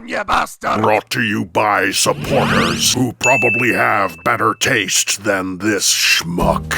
on, you bastard! Brought to you by supporters who probably have better taste than this schmuck.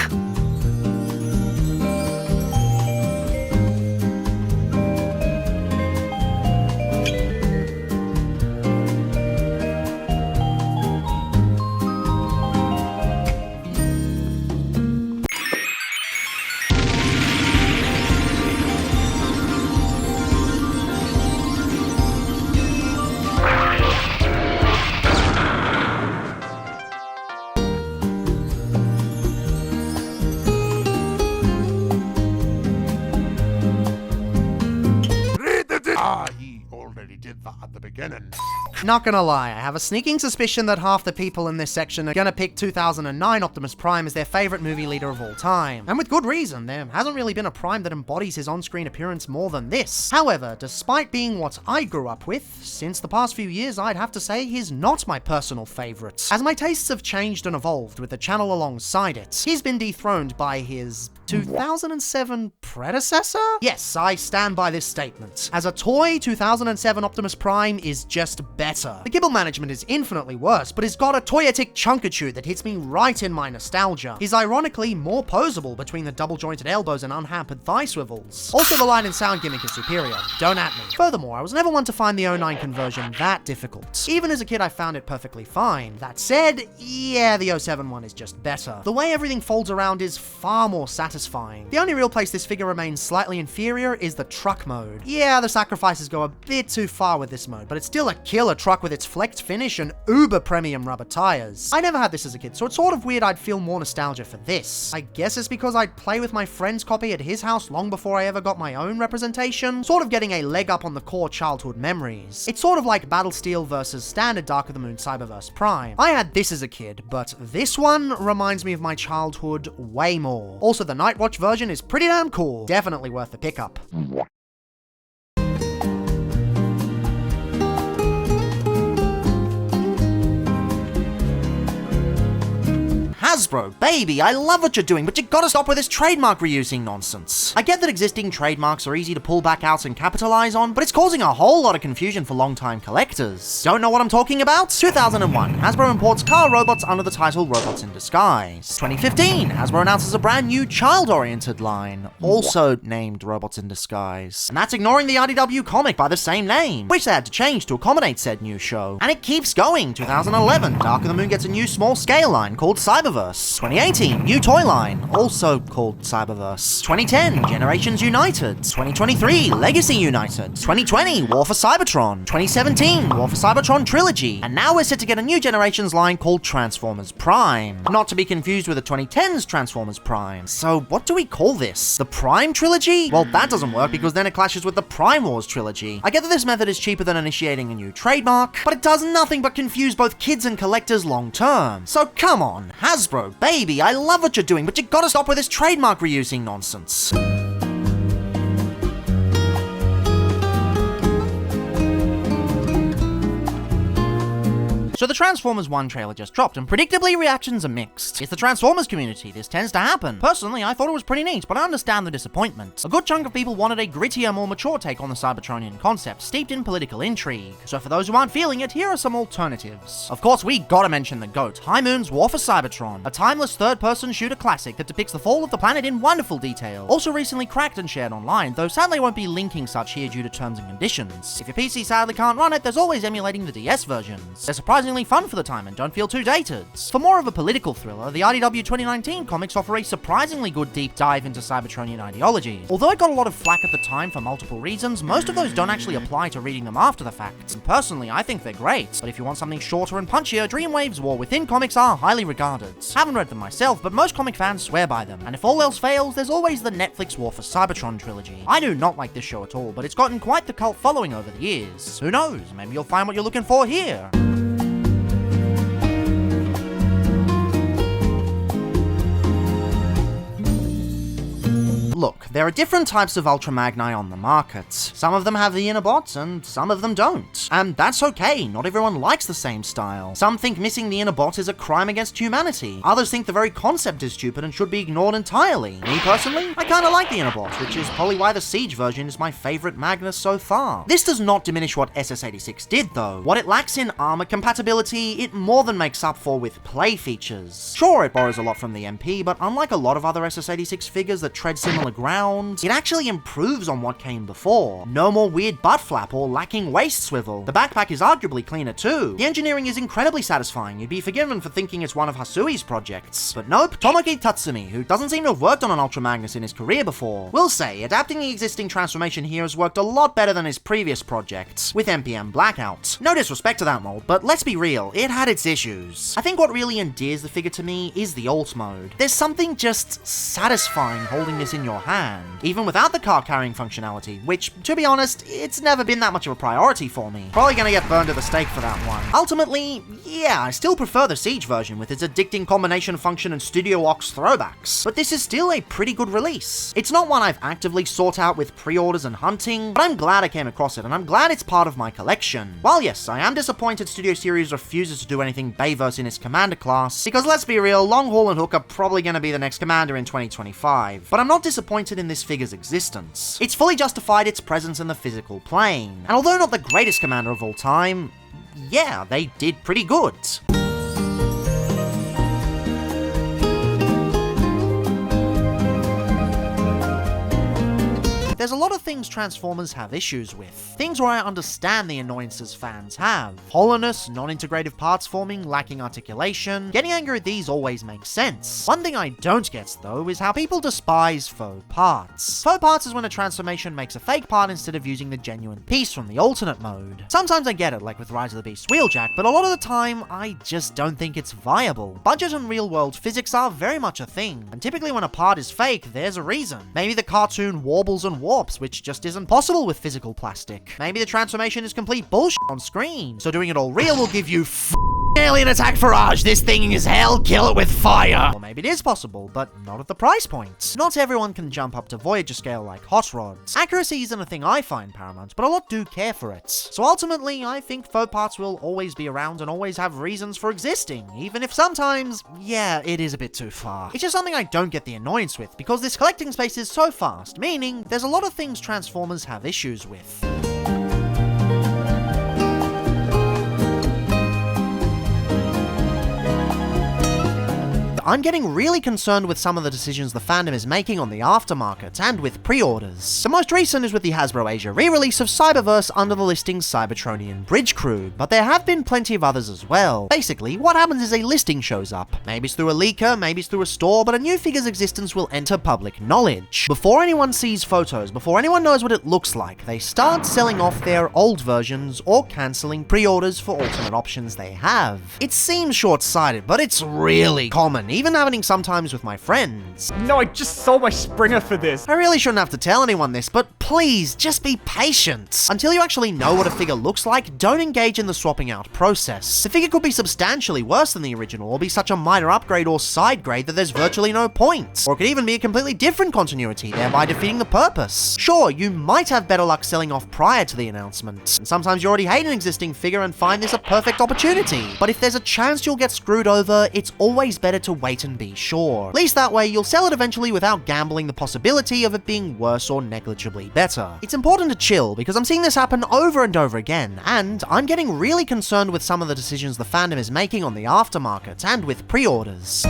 He already did that at the beginning. Not gonna lie, I have a sneaking suspicion that half the people in this section are gonna pick 2009 Optimus Prime as their favorite movie leader of all time. And with good reason, there hasn't really been a Prime that embodies his on-screen appearance more than this. However, despite being what I grew up with, since the past few years I'd have to say he's not my personal favorite. As my tastes have changed and evolved with the channel alongside it, he's been dethroned by his 2007 predecessor? Yes, I stand by this statement. As a toy, 2007 Optimus Prime is just better. The gibble management is infinitely worse, but he's got a toyetic chunkachu that hits me right in my nostalgia. He's ironically more posable between the double-jointed elbows and unhampered thigh swivels. Also, the light and sound gimmick is superior. Don't at me. Furthermore, I was never one to find the 09 conversion that difficult. Even as a kid, I found it perfectly fine. That said, yeah, the 07 one is just better. The way everything folds around is far more satisfying. The only real place this figure remains slightly inferior is the truck mode. Yeah, the sacrifices go a bit too far with this mode, but it's still a killer truck with its flexed finish and uber premium rubber tires. I never had this as a kid, so it's sort of weird I'd feel more nostalgia for this. I guess it's because I'd play with my friend's copy at his house long before I ever got my own representation, sort of getting a leg up on the core childhood memories. It's sort of like Battlesteel versus standard Dark of the Moon Cyberverse Prime. I had this as a kid, but this one reminds me of my childhood way more. Also, the Nightwatch version is pretty damn cool. Definitely worth the pickup. Hasbro, baby, I love what you're doing, but you gotta stop with this trademark reusing nonsense. I get that existing trademarks are easy to pull back out and capitalize on, but it's causing a whole lot of confusion for long-time collectors. Don't know what I'm talking about? 2001, Hasbro imports car robots under the title Robots in Disguise. 2015, Hasbro announces a brand new child-oriented line, also named Robots in Disguise. And that's ignoring the RDW comic by the same name, which they had to change to accommodate said new show. And it keeps going. 2011, Dark of the Moon gets a new small-scale line called Cyberverse. 2018, new toy line, also called Cyberverse. 2010, Generations United. 2023, Legacy United. 2020, War for Cybertron. 2017, War for Cybertron Trilogy. And now we're set to get a new Generations line called Transformers Prime. Not to be confused with the 2010's Transformers Prime. So what do we call this? The Prime Trilogy? Well, that doesn't work because then it clashes with the Prime Wars Trilogy. I get that this method is cheaper than initiating a new trademark, but it does nothing but confuse both kids and collectors long term. So come on, Hasbro, baby, I love what you're doing, but you gotta stop with this trademark reusing nonsense. So the Transformers 1 trailer just dropped, and predictably reactions are mixed. It's the Transformers community, this tends to happen. Personally, I thought it was pretty neat, but I understand the disappointment. A good chunk of people wanted a grittier, more mature take on the Cybertronian concept, steeped in political intrigue. So for those who aren't feeling it, here are some alternatives. Of course, we gotta mention the GOAT, High Moon's War for Cybertron, a timeless third-person shooter classic that depicts the fall of the planet in wonderful detail. Also recently cracked and shared online, though sadly I won't be linking such here due to terms and conditions. If your PC sadly can't run it, there's always emulating the DS versions. They're surprisingly fun for the time and don't feel too dated. For more of a political thriller, the RDW 2019 comics offer a surprisingly good deep dive into Cybertronian ideology. Although it got a lot of flack at the time for multiple reasons, most of those don't actually apply to reading them after the fact. And personally, I think they're great, but if you want something shorter and punchier, Dreamwave's War Within comics are highly regarded. Haven't read them myself, but most comic fans swear by them, and if all else fails, there's always the Netflix War for Cybertron trilogy. I do not like this show at all, but it's gotten quite the cult following over the years. Who knows, maybe you'll find what you're looking for here. Look, There are different types of Ultra Magni on the market. Some of them have the inner bots, and some of them don't. And that's okay, not everyone likes the same style. Some think missing the inner bot is a crime against humanity. Others think the very concept is stupid and should be ignored entirely. Me personally, I kinda like the inner bot, which is probably why the Siege version is my favorite Magnus so far. This does not diminish what SS86 did though. What it lacks in armor compatibility, it more than makes up for with play features. Sure, it borrows a lot from the MP, but unlike a lot of other SS86 figures that tread similar ground, it actually improves on what came before. No more weird butt flap or lacking waist swivel. The backpack is arguably cleaner too. The engineering is incredibly satisfying. You'd be forgiven for thinking it's one of Hasui's projects. But nope, Tomoki Tatsumi, who doesn't seem to have worked on an Ultra Magnus in his career before, will say adapting the existing transformation here has worked a lot better than his previous projects, with MPM Blackout. No disrespect to that mold, but let's be real, it had its issues. I think what really endears the figure to me is the ult mode. There's something just satisfying holding this in your hand, even without the car carrying functionality, which, to be honest, it's never been that much of a priority for me. Probably gonna get burned at the stake for that one. Ultimately, yeah, I still prefer the Siege version with its addicting combination function and Studio Ox throwbacks, but this is still a pretty good release. It's not one I've actively sought out with pre-orders and hunting, but I'm glad I came across it, and I'm glad it's part of my collection. While yes, I am disappointed Studio Series refuses to do anything Bayverse in its Commander class, because let's be real, Longhaul and Hook are probably gonna be the next Commander in 2025, but I'm not disappointed in this figure's existence. It's fully justified its presence in the physical plane, and although not the greatest Commander of all time, yeah, they did pretty good. There's a lot of things Transformers have issues with. Things where I understand the annoyances fans have. Hollowness, non-integrative parts forming, lacking articulation. Getting angry at these always makes sense. One thing I don't get, though, is how people despise faux parts. Faux parts is when a transformation makes a fake part instead of using the genuine piece from the alternate mode. Sometimes I get it, like with Rise of the Beast Wheeljack, but a lot of the time, I just don't think it's viable. Budget and real-world physics are very much a thing, and typically when a part is fake, there's a reason. Maybe the cartoon warbles and warps, which just isn't possible with physical plastic. Maybe the transformation is complete bullshit on screen, so doing it all real will give you alien attack barrage, this thing is hell, kill it with fire. Or maybe it is possible, but not at the price point. Not everyone can jump up to Voyager scale like Hot Rods. Accuracy isn't a thing I find paramount, but a lot do care for it. So ultimately, I think faux parts will always be around and always have reasons for existing, even if sometimes, yeah, it is a bit too far. It's just something I don't get the annoyance with, because this collecting space is so fast, meaning there's a lot of things Transformers have issues with. I'm getting really concerned with some of the decisions the fandom is making on the aftermarket, and with pre-orders. The most recent is with the Hasbro Asia re-release of Cyberverse under the listing Cybertronian Bridge Crew, but there have been plenty of others as well. Basically, what happens is a listing shows up. Maybe it's through a leaker, maybe it's through a store, but a new figure's existence will enter public knowledge. Before anyone sees photos, before anyone knows what it looks like, they start selling off their old versions or cancelling pre-orders for alternate options they have. It seems short-sighted, but it's really common, even happening sometimes with my friends. No, I just sold my Springer for this. I really shouldn't have to tell anyone this, but please, just be patient. Until you actually know what a figure looks like, don't engage in the swapping out process. The figure could be substantially worse than the original, or be such a minor upgrade or side grade that there's virtually no point. Or it could even be a completely different continuity, thereby defeating the purpose. Sure, you might have better luck selling off prior to the announcement, and sometimes you already hate an existing figure and find this a perfect opportunity. But if there's a chance you'll get screwed over, it's always better to wait and be sure. At least that way, you'll sell it eventually without gambling the possibility of it being worse or negligibly better. It's important to chill, because I'm seeing this happen over and over again, and I'm getting really concerned with some of the decisions the fandom is making on the aftermarket and with pre-orders.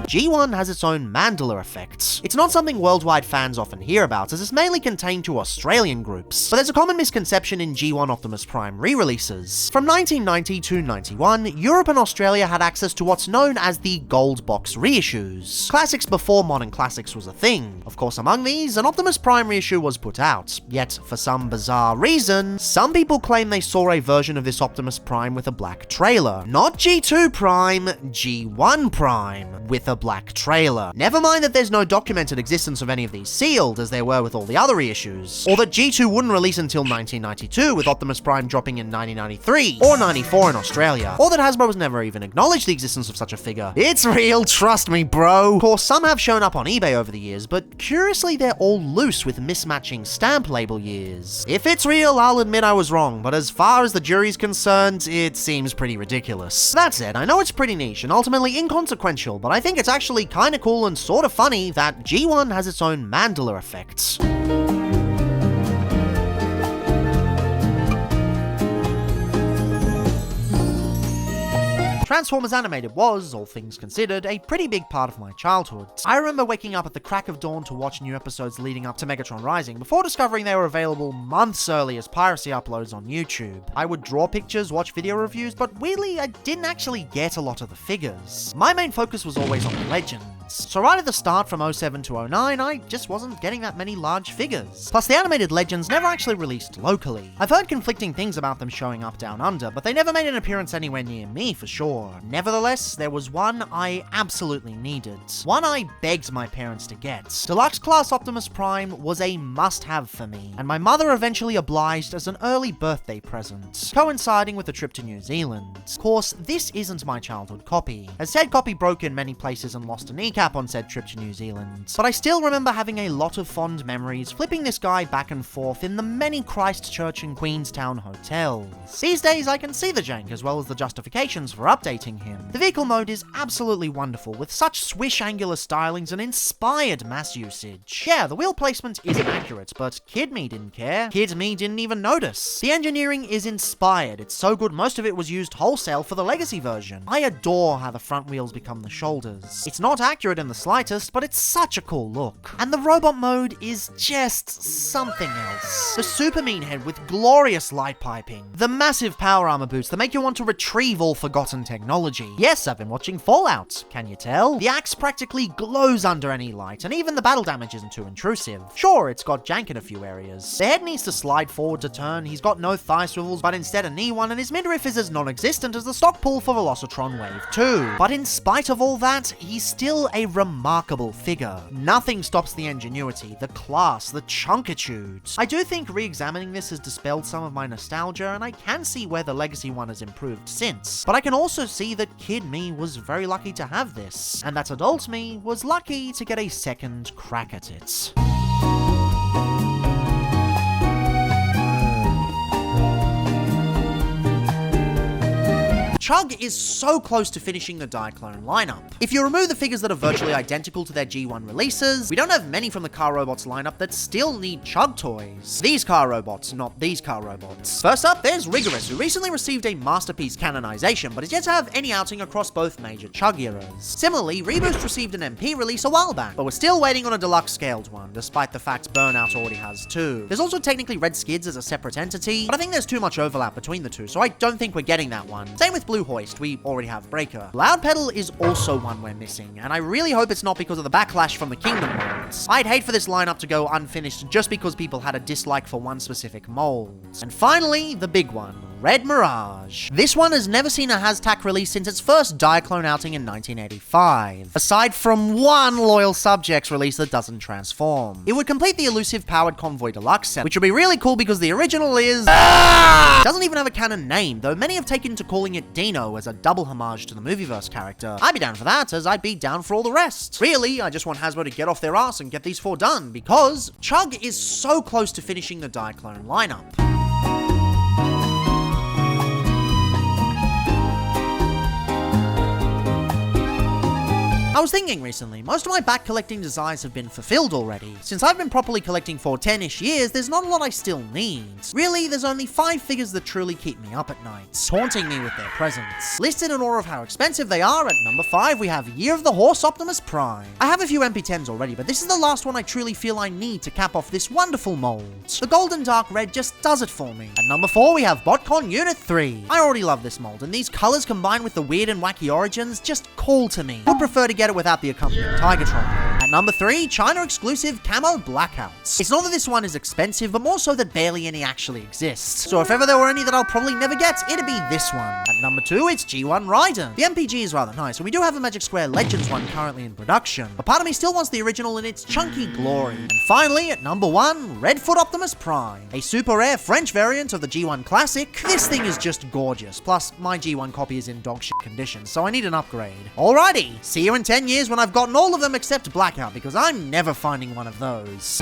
G1 has its own Mandela effect. It's not something worldwide fans often hear about, as it's mainly contained to Australian groups, but there's a common misconception in G1 Optimus Prime re-releases. From 1990 to 91, Europe and Australia had access to what's known as the Gold Box reissues. Classics before Modern Classics was a thing. Of course, among these, an Optimus Prime reissue was put out, yet for some bizarre reason, some people claim they saw a version of this Optimus Prime with a black trailer. Not G2 Prime, G1 Prime, with a black trailer. Never mind that there's no documented existence of any of these sealed, as there were with all the other reissues, or that G2 wouldn't release until 1992, with Optimus Prime dropping in 1993, or 94 in Australia, or that Hasbro has never even acknowledged the existence of such a figure. It's real, trust me, bro. Of course, some have shown up on eBay over the years, but curiously they're all loose with mismatching stamp label years. If it's real, I'll admit I was wrong, but as far as the jury's concerned, it seems pretty ridiculous. That said, I know it's pretty niche and ultimately inconsequential, but I think it's actually kinda cool and sorta funny that G1 has its own Mandela effect. Transformers Animated was, all things considered, a pretty big part of my childhood. I remember waking up at the crack of dawn to watch new episodes leading up to Magmatron Rising, before discovering they were available months early as piracy uploads on YouTube. I would draw pictures, watch video reviews, but weirdly, I didn't actually get a lot of the figures. My main focus was always on the Legends. So right at the start from 07 to 09, I just wasn't getting that many large figures. Plus, the animated Legends never actually released locally. I've heard conflicting things about them showing up down under, but they never made an appearance anywhere near me for sure. Nevertheless, there was one I absolutely needed. One I begged my parents to get. Deluxe Class Optimus Prime was a must-have for me, and my mother eventually obliged as an early birthday present, coinciding with a trip to New Zealand. Of course, this isn't my childhood copy, as said copy broke in many places and lost a kneecap on said trip to New Zealand. But I still remember having a lot of fond memories flipping this guy back and forth in the many Christchurch and Queenstown hotels. These days I can see the jank as well as the justifications for updating him. The vehicle mode is absolutely wonderful, with such swish angular stylings and inspired mass usage. Yeah, the wheel placement isn't accurate, but Kid Me didn't care. Kid Me didn't even notice. The engineering is inspired. It's so good most of it was used wholesale for the legacy version. I adore how the front wheels become the shoulders. It's not accurate in the slightest, but it's such a cool look. And the robot mode is just something else. The super mean head with glorious light piping. The massive power armor boots that make you want to retrieve all forgotten technology. Yes, I've been watching Fallout, can you tell? The axe practically glows under any light, and even the battle damage isn't too intrusive. Sure, it's got jank in a few areas. The head needs to slide forward to turn, he's got no thigh swivels, but instead a knee one, and his midriff is as non-existent as the stock pull for Velocitron Wave 2. But in spite of all that, he's still a remarkable figure. Nothing stops the ingenuity, the class, the chunkitude. I do think re-examining this has dispelled some of my nostalgia, and I can see where the legacy one has improved since. But I can also see that Kid Me was very lucky to have this, and that adult me was lucky to get a second crack at it. Chug is so close to finishing the Diaclone lineup. If you remove the figures that are virtually identical to their G1 releases, we don't have many from the car robots lineup that still need Chug toys. These car robots, not these car robots. First up, there's Rigorous, who recently received a Masterpiece canonization, but is yet to have any outing across both major Chug eras. Similarly, Reboost received an MP release a while back, but we're still waiting on a deluxe scaled one, despite the fact Burnout already has two. There's also technically Red Skids as a separate entity, but I think there's too much overlap between the two, so I don't think we're getting that one. Same with Blue Hoist, we already have Breaker. Loud Pedal is also one we're missing, and I really hope it's not because of the backlash from the Kingdom molds. I'd hate for this lineup to go unfinished just because people had a dislike for one specific mold. And finally, the big one, Red Mirage. This one has never seen a Hashtag release since its first Diaclone outing in 1985, aside from one Loyal Subjects release that doesn't transform. It would complete the elusive Powered Convoy Deluxe set, which would be really cool because the original is... doesn't even have a canon name, though many have taken to calling it Dino as a double homage to the Movieverse character. I'd be down for that, as I'd be down for all the rest. Really, I just want Hasbro to get off their ass and get these four done, because Chug is so close to finishing the Diaclone lineup. I was thinking recently, most of my back collecting desires have been fulfilled already. Since I've been properly collecting for 10-ish years, there's not a lot I still need. Really, there's only 5 figures that truly keep me up at night, taunting me with their presence. Listed in order of how expensive they are, at number 5 we have Year of the Horse Optimus Prime. I have a few MP10s already, but this is the last one I truly feel I need to cap off this wonderful mold. The golden dark red just does it for me. At number 4 we have BotCon Unit 3. I already love this mold, and these colors combined with the weird and wacky origins just call to me. Would prefer to get it without the accompanying Tigertron. At number 3, China exclusive Camo Blackouts. It's not that this one is expensive, but more so that barely any actually exist. So if ever there were any that I'll probably never get, it'd be this one. At number 2, it's G1 Raiden. The MPG is rather nice, and we do have a Magic Square Legends one currently in production, but part of me still wants the original in its chunky glory. And finally, at number 1, Redfoot Optimus Prime. A super rare French variant of the G1 Classic. This thing is just gorgeous, plus my G1 copy is in dog shit condition, so I need an upgrade. Alrighty, see you in 10 years when I've gotten all of them except Blackout, because I'm never finding one of those.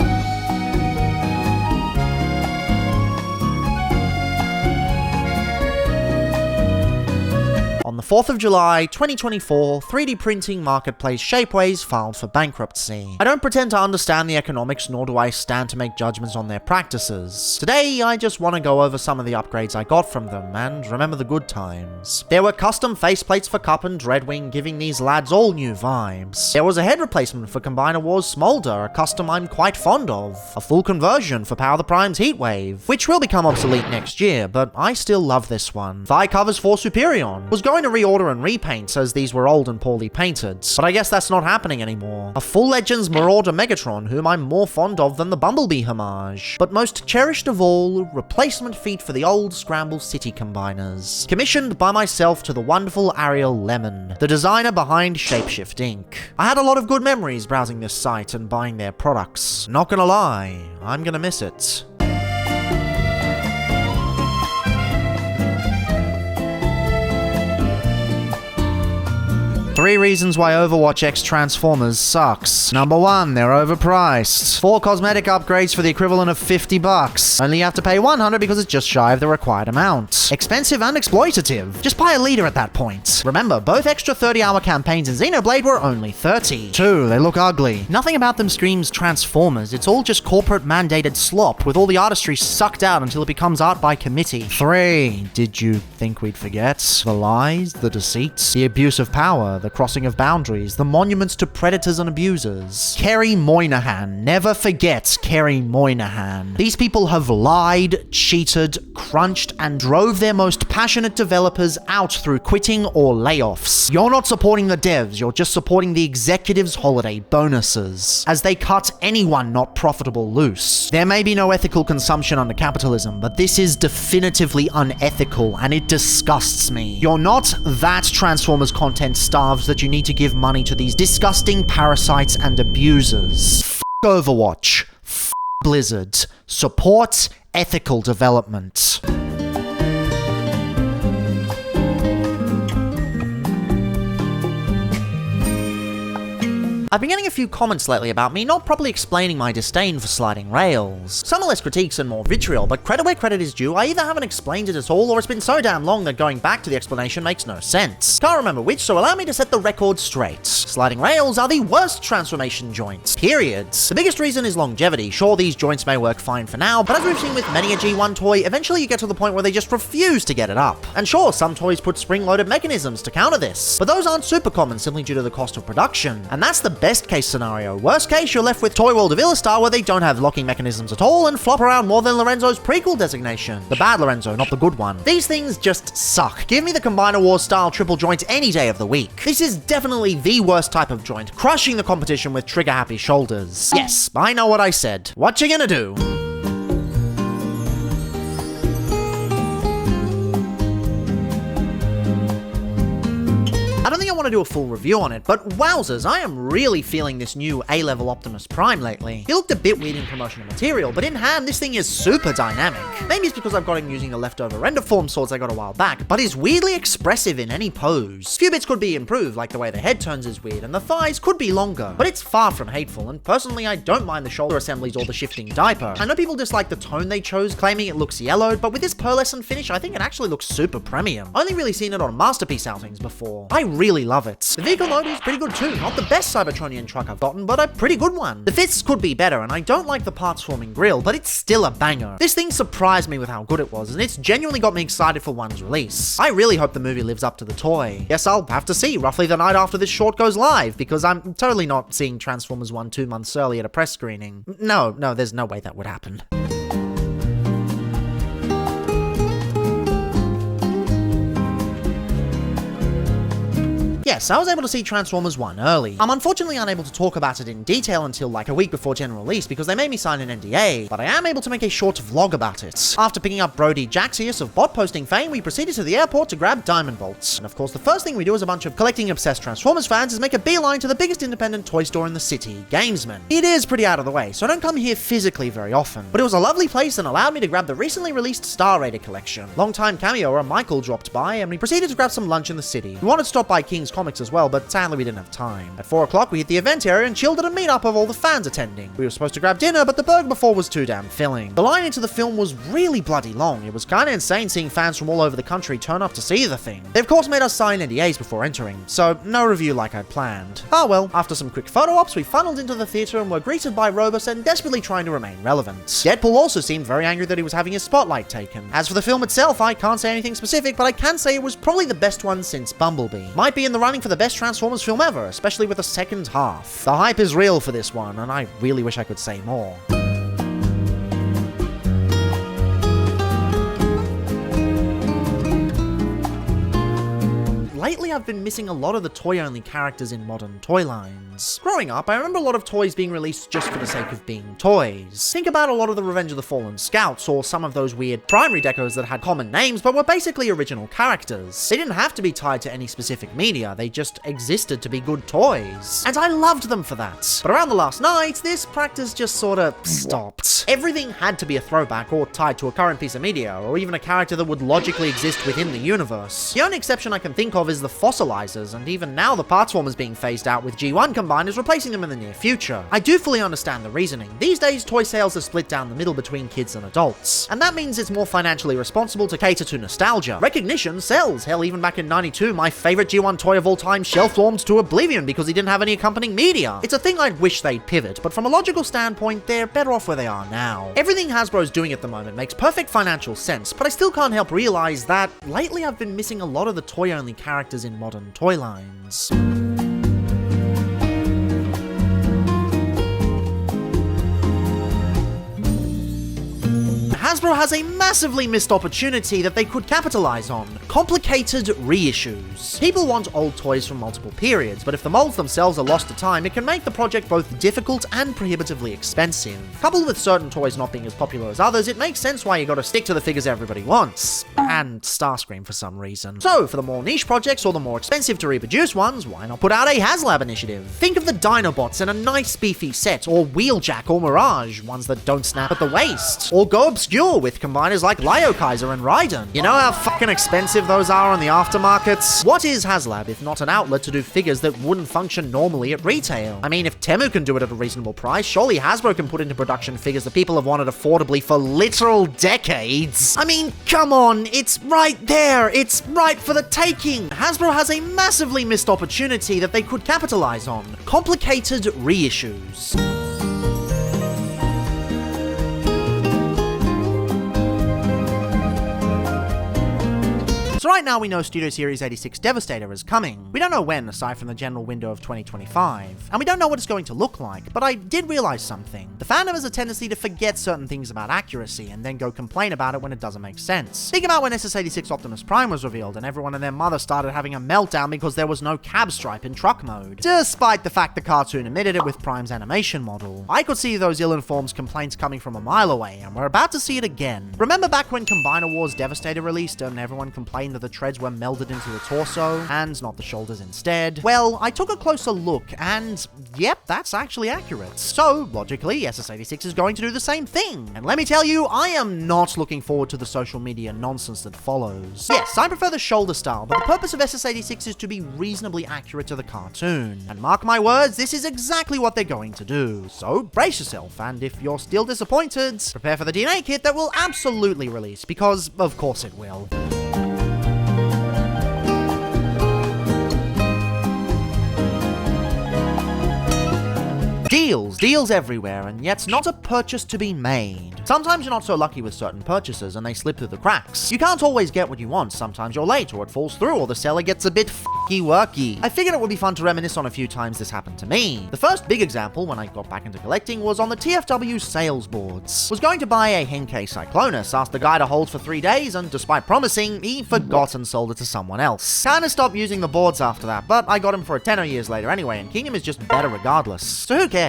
On the 4th of July, 2024, 3D printing marketplace Shapeways filed for bankruptcy. I don't pretend to understand the economics, nor do I stand to make judgments on their practices. Today, I just want to go over some of the upgrades I got from them, and remember the good times. There were custom faceplates for Cup and Dreadwing, giving these lads all new vibes. There was a head replacement for Combiner Wars Smolder, a custom I'm quite fond of. A full conversion for Power the Prime's Heatwave, which will become obsolete next year, but I still love this one. Thigh covers for Superion. Was going to reorder and repaint as these were old and poorly painted, but I guess that's not happening anymore. A full Legends Marauder Megatron, whom I'm more fond of than the Bumblebee homage, but most cherished of all, replacement feet for the old Scramble City combiners. Commissioned by myself to the wonderful Ariel Lemon, the designer behind Shapeshift Inc. I had a lot of good memories browsing this site and buying their products. Not gonna lie, I'm gonna miss it. 3 reasons why Overwatch X Transformers sucks. Number 1, they're overpriced. 4 cosmetic upgrades for the equivalent of $50. Only you have to pay $100 because it's just shy of the required amount. Expensive and exploitative. Just buy a leader at that point. Remember, both extra 30-hour campaigns in Xenoblade were only $30. 2, they look ugly. Nothing about them screams Transformers. It's all just corporate mandated slop with all the artistry sucked out until it becomes art by committee. 3, did you think we'd forget? The lies, the deceits, the abuse of power, the crossing of boundaries, the monuments to predators and abusers. Kerry Moynihan. Never forget Kerry Moynihan. These people have lied, cheated, crunched, and drove their most passionate developers out through quitting or layoffs. You're not supporting the devs, you're just supporting the executives' holiday bonuses, as they cut anyone not profitable loose. There may be no ethical consumption under capitalism, but this is definitively unethical, and it disgusts me. You're not that Transformers content starved that you need to give money to these disgusting parasites and abusers. F*** Overwatch. F*** Blizzard. Support ethical development. I've been getting a few comments lately about me not properly explaining my disdain for sliding rails. Some are less critiques and more vitriol, but credit where credit is due, I either haven't explained it at all or it's been so damn long that going back to the explanation makes no sense. Can't remember which, so allow me to set the record straight. Sliding rails are the worst transformation joints, period. The biggest reason is longevity. Sure, these joints may work fine for now, but as we've seen with many a G1 toy, eventually you get to the point where they just refuse to get it up. And sure, some toys put spring-loaded mechanisms to counter this, but those aren't super common simply due to the cost of production. And that's the best case scenario. Worst case, you're left with Toy World of Illustar where they don't have locking mechanisms at all and flop around more than Lorenzo's prequel designation. The bad Lorenzo, not the good one. These things just suck. Give me the Combiner Wars style triple joint any day of the week. This is definitely the worst type of joint, crushing the competition with trigger-happy shoulders. Yes, I know what I said. What you gonna do? I don't think I want to do a full review on it, but wowzers, I am really feeling this new A-level Optimus Prime lately. He looked a bit weird in promotional material, but in hand, this thing is super dynamic. Maybe it's because I've got him using the leftover render form swords I got a while back, but is weirdly expressive in any pose. Few bits could be improved, like the way the head turns is weird, and the thighs could be longer, but it's far from hateful, and personally I don't mind the shoulder assemblies or the shifting diaper. I know people dislike the tone they chose, claiming it looks yellowed, but with this pearlescent finish, I think it actually looks super premium. Only really seen it on Masterpiece outings before. I really love it. The vehicle mode is pretty good too. Not the best Cybertronian truck I've gotten, but a pretty good one. The fits could be better, and I don't like the parts forming grille, but it's still a banger. This thing surprised me with how good it was, and it's genuinely got me excited for one's release. I really hope the movie lives up to the toy. Yes, I'll have to see roughly the night after this short goes live, because I'm totally not seeing Transformers 1 2 months early at a press screening. No, there's no way that would happen. Yes, I was able to see Transformers 1 early. I'm unfortunately unable to talk about it in detail until like a week before general release because they made me sign an NDA, but I am able to make a short vlog about it. After picking up Brody Jaxius of bot posting fame, we proceeded to the airport to grab Diamond Bolts. And of course, the first thing we do as a bunch of collecting obsessed Transformers fans is make a beeline to the biggest independent toy store in the city, Gamesman. It is pretty out of the way, so I don't come here physically very often, but it was a lovely place and allowed me to grab the recently released Star Raider collection. Longtime cameoer Michael dropped by, and we proceeded to grab some lunch in the city. We wanted to stop by King's Comics as well, but sadly we didn't have time. At 4 o'clock, we hit the event area and chilled at a meetup of all the fans attending. We were supposed to grab dinner, but the burger before was too damn filling. The line into the film was really bloody long. It was kinda insane seeing fans from all over the country turn up to see the thing. They of course made us sign NDAs before entering, so no review like I'd planned. Ah well, after some quick photo ops, we funneled into the theatre and were greeted by Robus and desperately trying to remain relevant. Deadpool also seemed very angry that he was having his spotlight taken. As for the film itself, I can't say anything specific, but I can say it was probably the best one since Bumblebee. Might be in the running for the best Transformers film ever, especially with the second half. The hype is real for this one, and I really wish I could say more. Lately, I've been missing a lot of the toy-only characters in modern toy lines. Growing up, I remember a lot of toys being released just for the sake of being toys. Think about a lot of the Revenge of the Fallen Scouts, or some of those weird primary decos that had common names but were basically original characters. They didn't have to be tied to any specific media, they just existed to be good toys. And I loved them for that. But around the last night, this practice just sorta stopped. Everything had to be a throwback or tied to a current piece of media, or even a character that would logically exist within the universe. The only exception I can think of is the fossilizers, and even now the parts form is being phased out with G1 combiners replacing them in the near future. I do fully understand the reasoning. These days, toy sales are split down the middle between kids and adults, and that means it's more financially responsible to cater to nostalgia. Recognition sells. Hell, even back in '92, my favorite G1 toy of all time shelf-warmed to oblivion because he didn't have any accompanying media. It's a thing I'd wish they'd pivot, but from a logical standpoint, they're better off where they are now. Everything Hasbro's doing at the moment makes perfect financial sense, but I still can't help realize that lately I've been missing a lot of the toy-only characters in modern toy lines. Hasbro has a massively missed opportunity that they could capitalize on. Complicated reissues. People want old toys from multiple periods, but if the molds themselves are lost to time, it can make the project both difficult and prohibitively expensive. Coupled with certain toys not being as popular as others, it makes sense why you gotta stick to the figures everybody wants. And Starscream for some reason. So, for the more niche projects or the more expensive to reproduce ones, why not put out a Haslab initiative? Think of the Dinobots in a nice beefy set, or Wheeljack or Mirage, ones that don't snap at the waist. Or go obscure with combiners like Liokaiser and Raiden. You know how fucking expensive those are on the aftermarkets? What is Haslab if not an outlet to do figures that wouldn't function normally at retail? I mean, if Temu can do it at a reasonable price, surely Hasbro can put into production figures that people have wanted affordably for literal decades. I mean, come on, it's right there. It's right for the taking. Hasbro has a massively missed opportunity that they could capitalize on. Complicated reissues. So right now we know Studio Series 86 Devastator is coming. We don't know when, aside from the general window of 2025. And we don't know what it's going to look like, but I did realize something. The fandom has a tendency to forget certain things about accuracy, and then go complain about it when it doesn't make sense. Think about when SS86 Optimus Prime was revealed, and everyone and their mother started having a meltdown because there was no cab stripe in truck mode. Despite the fact the cartoon omitted it with Prime's animation model. I could see those ill-informed complaints coming from a mile away, and we're about to see it again. Remember back when Combiner Wars Devastator released, and everyone complained that the treads were melded into the torso, and not the shoulders instead? Well, I took a closer look, and yep, that's actually accurate. So, logically, SS86 is going to do the same thing. And let me tell you, I am not looking forward to the social media nonsense that follows. Yes, I prefer the shoulder style, but the purpose of SS86 is to be reasonably accurate to the cartoon. And mark my words, this is exactly what they're going to do. So, brace yourself, and if you're still disappointed, prepare for the DNA kit that will absolutely release, because of course it will. Deals everywhere, and yet not a purchase to be made. Sometimes you're not so lucky with certain purchases and they slip through the cracks. You can't always get what you want, sometimes you're late, or it falls through, or the seller gets a bit f***y-worky. I figured it would be fun to reminisce on a few times this happened to me. The first big example when I got back into collecting was on the TFW sales boards. Was going to buy a Henkei Cyclonus, asked the guy to hold for 3 days, and despite promising, he forgot and sold it to someone else. Kinda stopped using the boards after that, but I got him for a tenner years later anyway, and Kingdom is just better regardless. So who cares?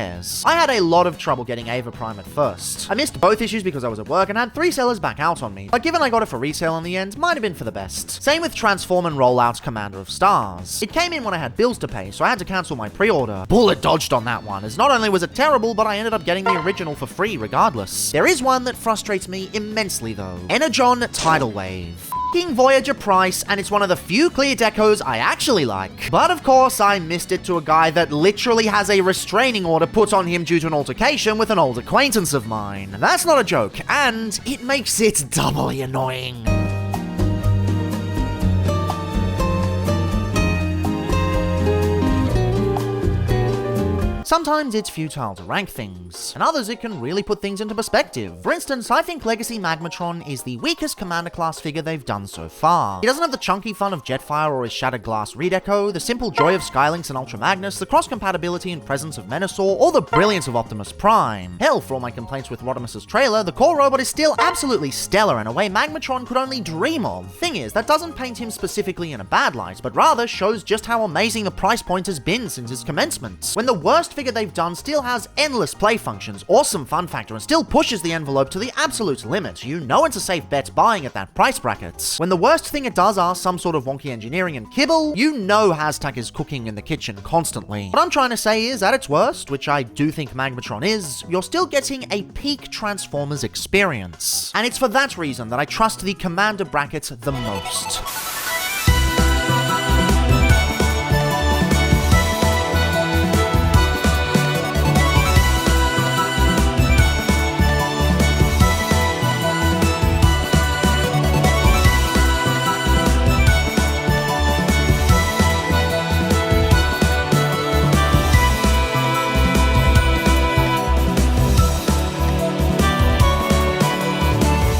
I had a lot of trouble getting Ava Prime at first. I missed both issues because I was at work and had 3 sellers back out on me, but given I got it for resale in the end, might have been for the best. Same with Transform and Rollout's Commander of Stars. It came in when I had bills to pay, so I had to cancel my pre-order. Bullet dodged on that one, as not only was it terrible, but I ended up getting the original for free regardless. There is one that frustrates me immensely though. Energon Tidal Wave. Voyager price, and it's one of the few clear decos I actually like. But of course, I missed it to a guy that literally has a restraining order put on him due to an altercation with an old acquaintance of mine. That's not a joke, and it makes it doubly annoying. Sometimes it's futile to rank things, and others it can really put things into perspective. For instance, I think Legacy Magmatron is the weakest Commander class figure they've done so far. He doesn't have the chunky fun of Jetfire or his Shattered Glass redeco, the simple joy of Skylinks and Ultra Magnus, the cross-compatibility and presence of Menasor, or the brilliance of Optimus Prime. Hell, for all my complaints with Rodimus's trailer, the core robot is still absolutely stellar in a way Magmatron could only dream of. Thing is, that doesn't paint him specifically in a bad light, but rather shows just how amazing the price point has been since its commencement. When the worst figure they've done still has endless play functions, awesome fun factor, and still pushes the envelope to the absolute limit, you know it's a safe bet buying at that price bracket. When the worst thing it does are some sort of wonky engineering and kibble, you know Hashtag is cooking in the kitchen constantly. What I'm trying to say is, at its worst, which I do think Magmatron is, you're still getting a peak Transformers experience. And it's for that reason that I trust the Commander bracket the most.